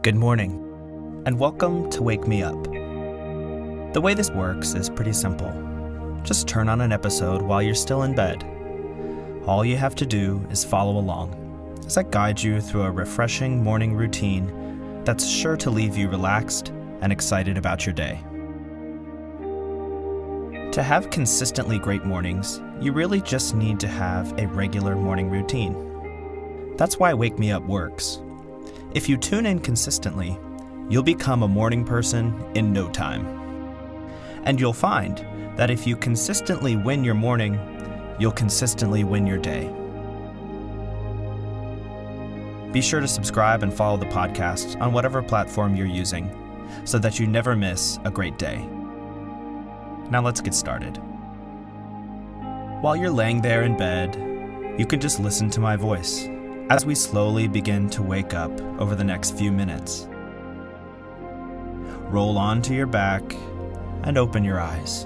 Good morning, and welcome to Wake Me Up. The way this works is pretty simple. Just turn on an episode while you're still in bed. All you have to do is follow along as I guide you through a refreshing morning routine that's sure to leave you relaxed and excited about your day. To have consistently great mornings, you really just need to have a regular morning routine. That's why Wake Me Up works. If you tune in consistently, you'll become a morning person in no time. And you'll find that if you consistently win your morning, you'll consistently win your day. Be sure to subscribe and follow the podcast on whatever platform you're using so that you never miss a great day. Now let's get started. While you're laying there in bed, you can just listen to my voice as we slowly begin to wake up over the next few minutes. Roll onto your back and open your eyes.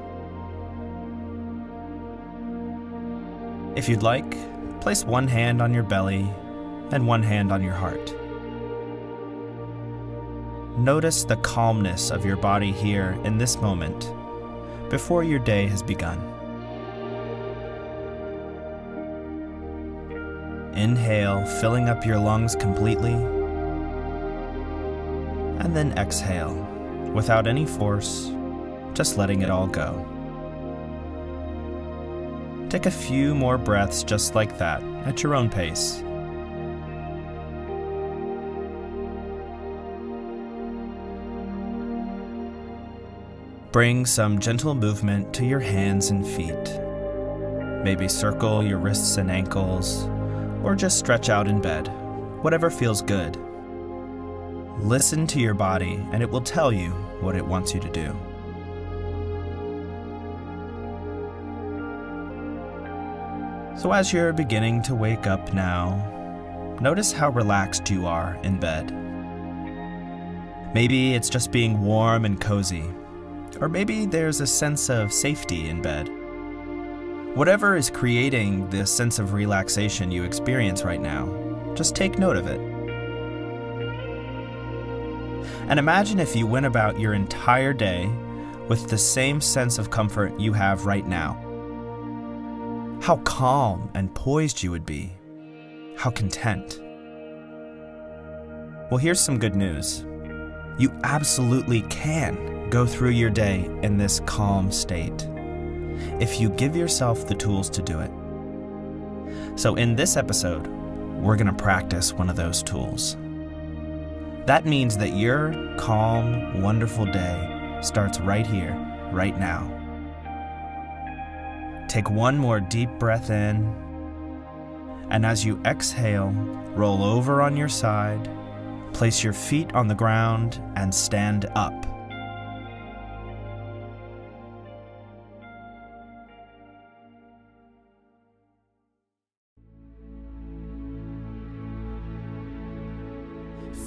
If you'd like, place one hand on your belly and one hand on your heart. Notice the calmness of your body here in this moment before your day has begun. Inhale, filling up your lungs completely, and then exhale, without any force, just letting it all go. Take a few more breaths just like that, at your own pace. Bring some gentle movement to your hands and feet. Maybe circle your wrists and ankles, or just stretch out in bed, whatever feels good. Listen to your body, and it will tell you what it wants you to do. So as you're beginning to wake up now, notice how relaxed you are in bed. Maybe it's just being warm and cozy, or maybe there's a sense of safety in bed. Whatever is creating this sense of relaxation you experience right now, just take note of it. And imagine if you went about your entire day with the same sense of comfort you have right now. How calm and poised you would be. How content. Well, here's some good news. You absolutely can go through your day in this calm state, if you give yourself the tools to do it. So in this episode, we're going to practice one of those tools. That means that your calm, wonderful day starts right here, right now. Take one more deep breath in, and as you exhale, roll over on your side, place your feet on the ground, and stand up.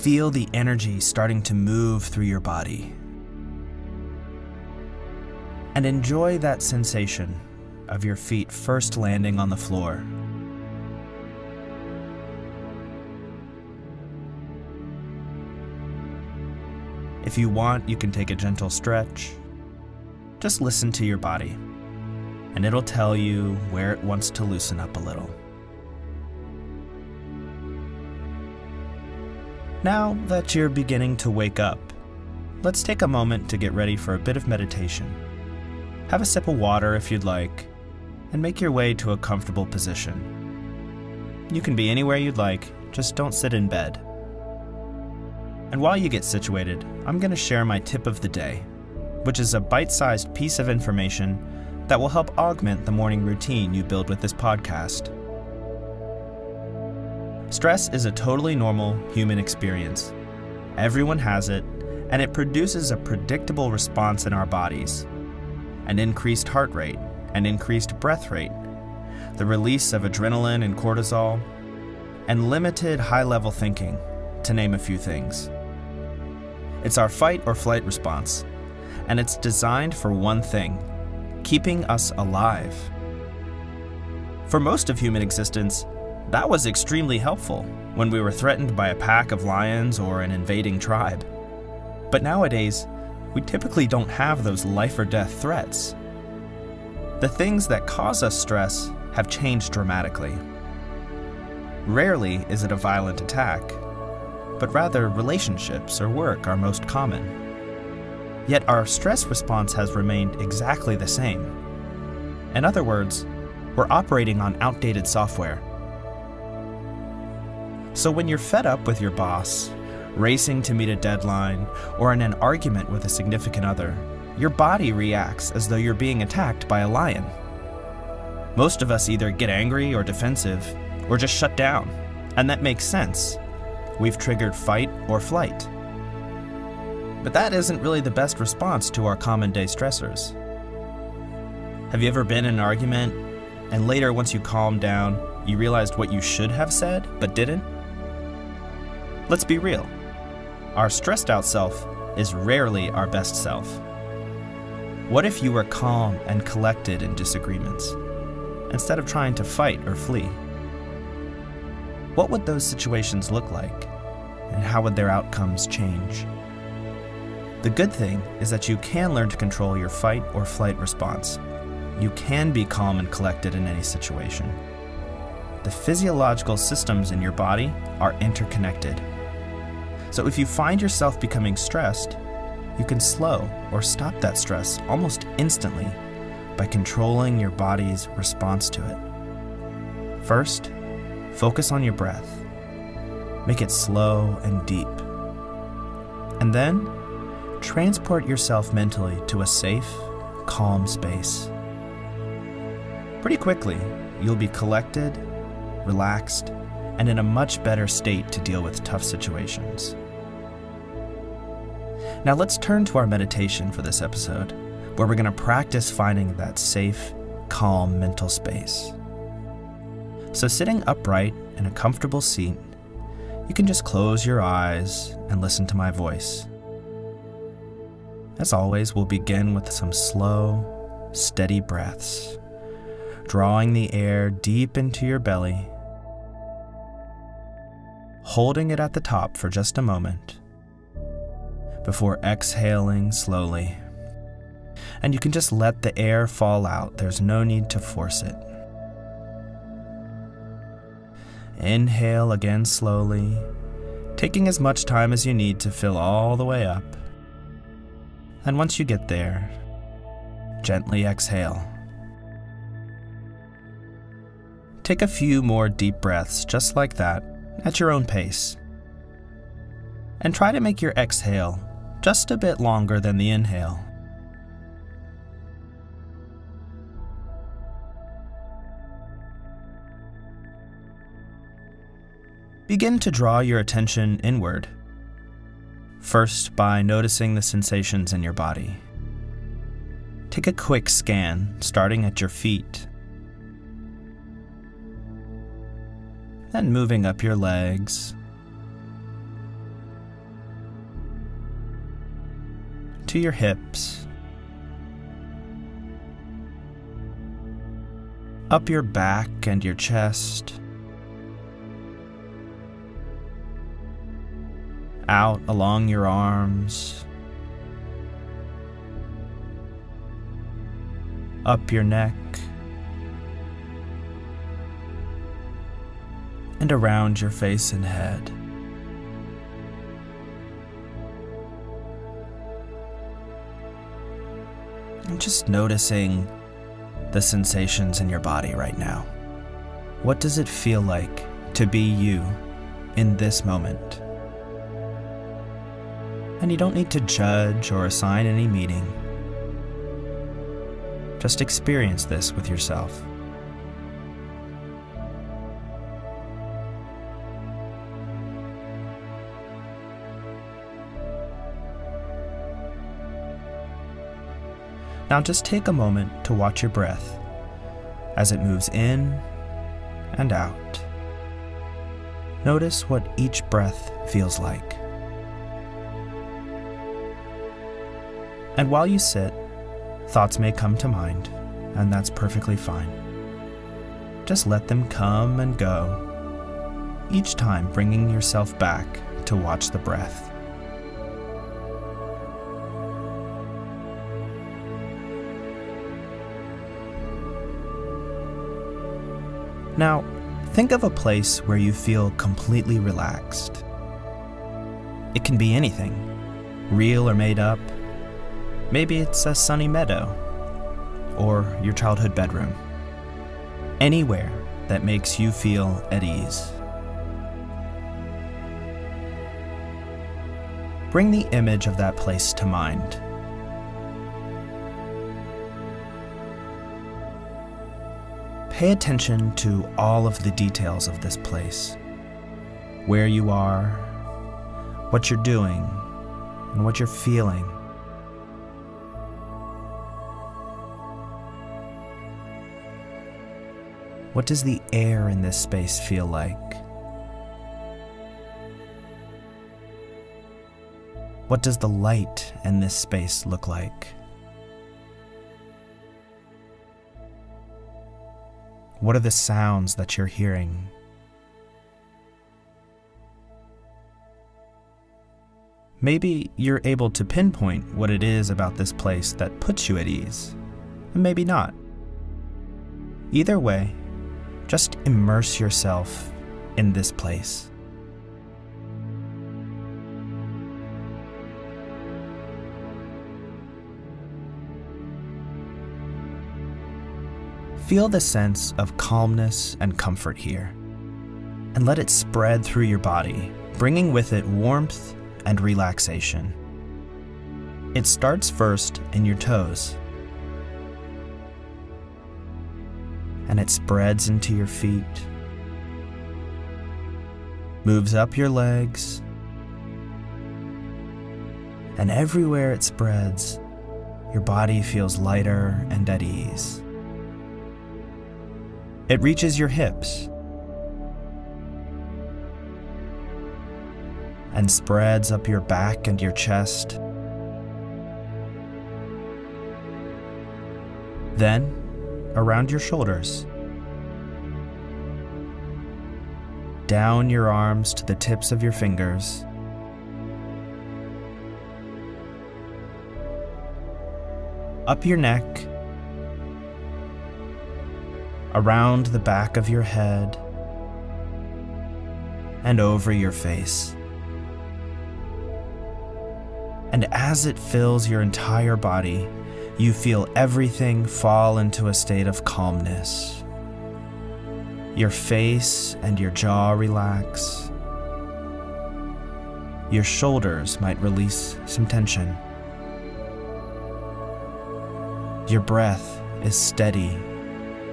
Feel the energy starting to move through your body. And enjoy that sensation of your feet first landing on the floor. If you want, you can take a gentle stretch. Just listen to your body, and it'll tell you where it wants to loosen up a little. Now that you're beginning to wake up, let's take a moment to get ready for a bit of meditation. Have a sip of water if you'd like, and make your way to a comfortable position. You can be anywhere you'd like, just don't sit in bed. And while you get situated, I'm going to share my tip of the day, which is a bite-sized piece of information that will help augment the morning routine you build with this podcast. Stress is a totally normal human experience. Everyone has it, and it produces a predictable response in our bodies. An increased heart rate, an increased breath rate, the release of adrenaline and cortisol, and limited high-level thinking, to name a few things. It's our fight or flight response, and it's designed for one thing: keeping us alive. For most of human existence, that was extremely helpful, when we were threatened by a pack of lions or an invading tribe. But nowadays, we typically don't have those life or death threats. The things that cause us stress have changed dramatically. Rarely is it a violent attack, but rather relationships or work are most common. Yet our stress response has remained exactly the same. In other words, we're operating on outdated software. So when you're fed up with your boss, racing to meet a deadline, or in an argument with a significant other, your body reacts as though you're being attacked by a lion. Most of us either get angry or defensive, or just shut down, and that makes sense. We've triggered fight or flight. But that isn't really the best response to our common day stressors. Have you ever been in an argument, and later once you calmed down, you realized what you should have said, but didn't? Let's be real. Our stressed out self is rarely our best self. What if you were calm and collected in disagreements, instead of trying to fight or flee? What would those situations look like, and how would their outcomes change? The good thing is that you can learn to control your fight or flight response. You can be calm and collected in any situation. The physiological systems in your body are interconnected. So if you find yourself becoming stressed, you can slow or stop that stress almost instantly by controlling your body's response to it. First, focus on your breath. Make it slow and deep. And then, transport yourself mentally to a safe, calm space. Pretty quickly, you'll be collected, relaxed, and in a much better state to deal with tough situations. Now let's turn to our meditation for this episode, where we're going to practice finding that safe, calm mental space. So sitting upright in a comfortable seat, you can just close your eyes and listen to my voice. As always, we'll begin with some slow, steady breaths, drawing the air deep into your belly, holding it at the top for just a moment, before exhaling slowly. And you can just let the air fall out. There's no need to force it. Inhale again slowly, taking as much time as you need to fill all the way up. And once you get there, gently exhale. Take a few more deep breaths just like that, at your own pace. And try to make your exhale just a bit longer than the inhale. Begin to draw your attention inward, first by noticing the sensations in your body. Take a quick scan, starting at your feet, then moving up your legs, to your hips, up your back and your chest, out along your arms, up your neck, and around your face and head. And just noticing the sensations in your body right now. What does it feel like to be you in this moment? And you don't need to judge or assign any meaning. Just experience this with yourself. Now just take a moment to watch your breath as it moves in and out. Notice what each breath feels like. And while you sit, thoughts may come to mind, and that's perfectly fine. Just let them come and go, each time bringing yourself back to watch the breath. Now, think of a place where you feel completely relaxed. It can be anything, real or made up. Maybe it's a sunny meadow, or your childhood bedroom. Anywhere that makes you feel at ease. Bring the image of that place to mind. Pay attention to all of the details of this place. Where you are, what you're doing, and what you're feeling. What does the air in this space feel like? What does the light in this space look like? What are the sounds that you're hearing? Maybe you're able to pinpoint what it is about this place that puts you at ease, and maybe not. Either way, just immerse yourself in this place. Feel the sense of calmness and comfort here, and let it spread through your body, bringing with it warmth and relaxation. It starts first in your toes, and it spreads into your feet, moves up your legs, and everywhere it spreads, your body feels lighter and at ease. It reaches your hips and spreads up your back and your chest. Then, around your shoulders, down your arms to the tips of your fingers, up your neck, around the back of your head, and over your face. And as it fills your entire body, you feel everything fall into a state of calmness. Your face and your jaw relax. Your shoulders might release some tension. Your breath is steady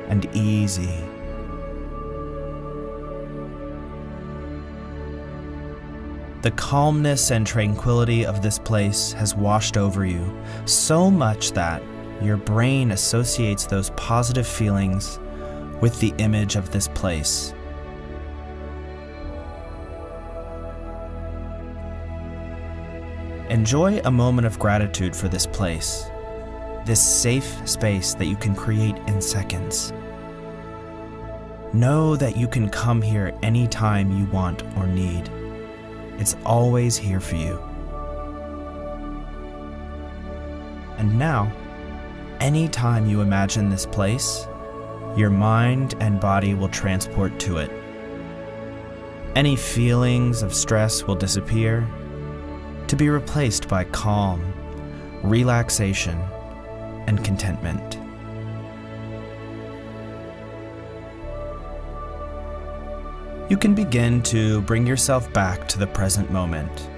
and easy. The calmness and tranquility of this place has washed over you so much that your brain associates those positive feelings with the image of this place. Enjoy a moment of gratitude for this place, this safe space that you can create in seconds. Know that you can come here anytime you want or need. It's always here for you. And now, anytime you imagine this place, your mind and body will transport to it. Any feelings of stress will disappear, to be replaced by calm, relaxation, and contentment. You can begin to bring yourself back to the present moment.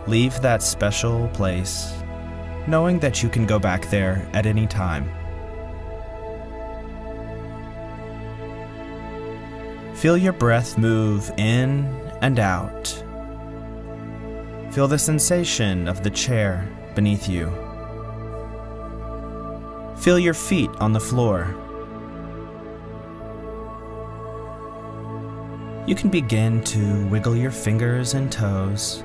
Leave that special place, knowing that you can go back there at any time. Feel your breath move in and out. Feel the sensation of the chair beneath you. Feel your feet on the floor. You can begin to wiggle your fingers and toes,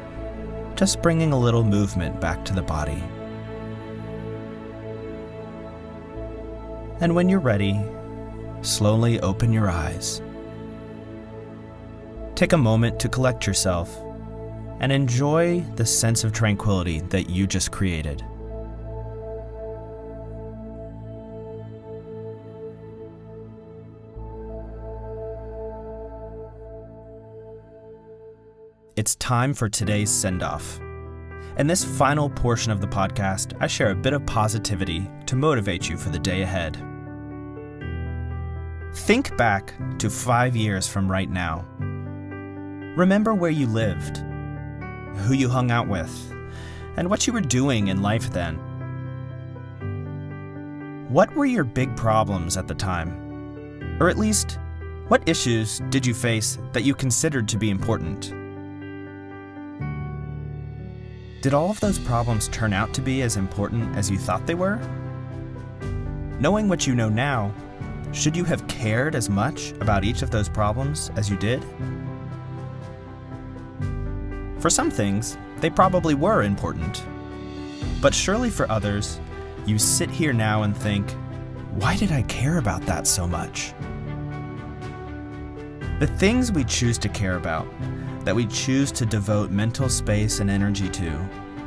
just bringing a little movement back to the body. And when you're ready, slowly open your eyes. Take a moment to collect yourself and enjoy the sense of tranquility that you just created. It's time for today's send-off. In this final portion of the podcast, I share a bit of positivity to motivate you for the day ahead. Think back to 5 years from right now. Remember where you lived, who you hung out with, and what you were doing in life then. What were your big problems at the time? Or at least, what issues did you face that you considered to be important? Did all of those problems turn out to be as important as you thought they were? Knowing what you know now, should you have cared as much about each of those problems as you did? For some things, they probably were important. But surely for others, you sit here now and think, why did I care about that so much? The things we choose to care about, that we choose to devote mental space and energy to,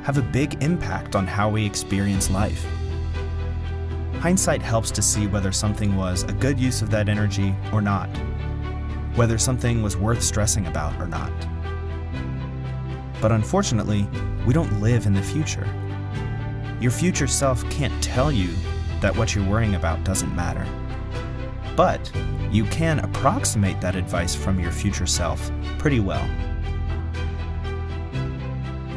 have a big impact on how we experience life. Hindsight helps to see whether something was a good use of that energy or not, whether something was worth stressing about or not. But unfortunately, we don't live in the future. Your future self can't tell you that what you're worrying about doesn't matter. But you can approximate that advice from your future self pretty well.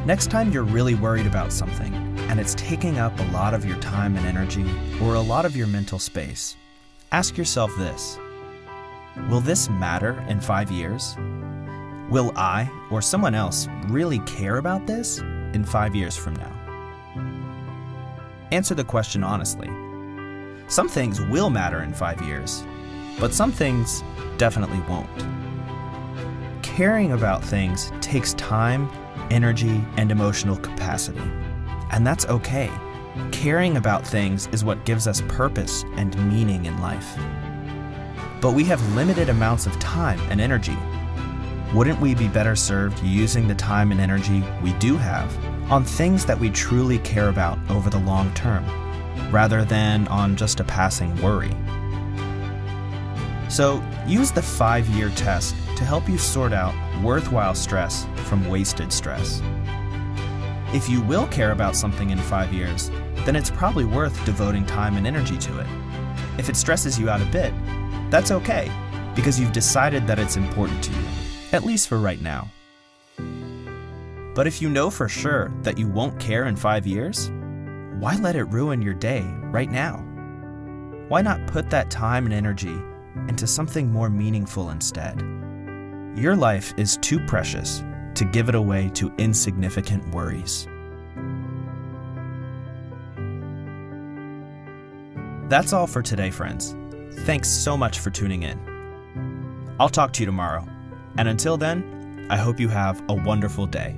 Next time you're really worried about something, and it's taking up a lot of your time and energy, or a lot of your mental space, ask yourself this: will this matter in 5 years? Will I or someone else really care about this in 5 years from now? Answer the question honestly. Some things will matter in 5 years, but some things definitely won't. Caring about things takes time, energy, and emotional capacity. And that's okay. Caring about things is what gives us purpose and meaning in life. But we have limited amounts of time and energy. Wouldn't we be better served using the time and energy we do have on things that we truly care about over the long term, rather than on just a passing worry? So use the 5-year test to help you sort out worthwhile stress from wasted stress. If you will care about something in 5 years, then it's probably worth devoting time and energy to it. If it stresses you out a bit, that's okay, because you've decided that it's important to you, at least for right now. But if you know for sure that you won't care in 5 years, why let it ruin your day right now? Why not put that time and energy into something more meaningful instead? Your life is too precious to give it away to insignificant worries. That's all for today, friends. Thanks so much for tuning in. I'll talk to you tomorrow, and until then, I hope you have a wonderful day.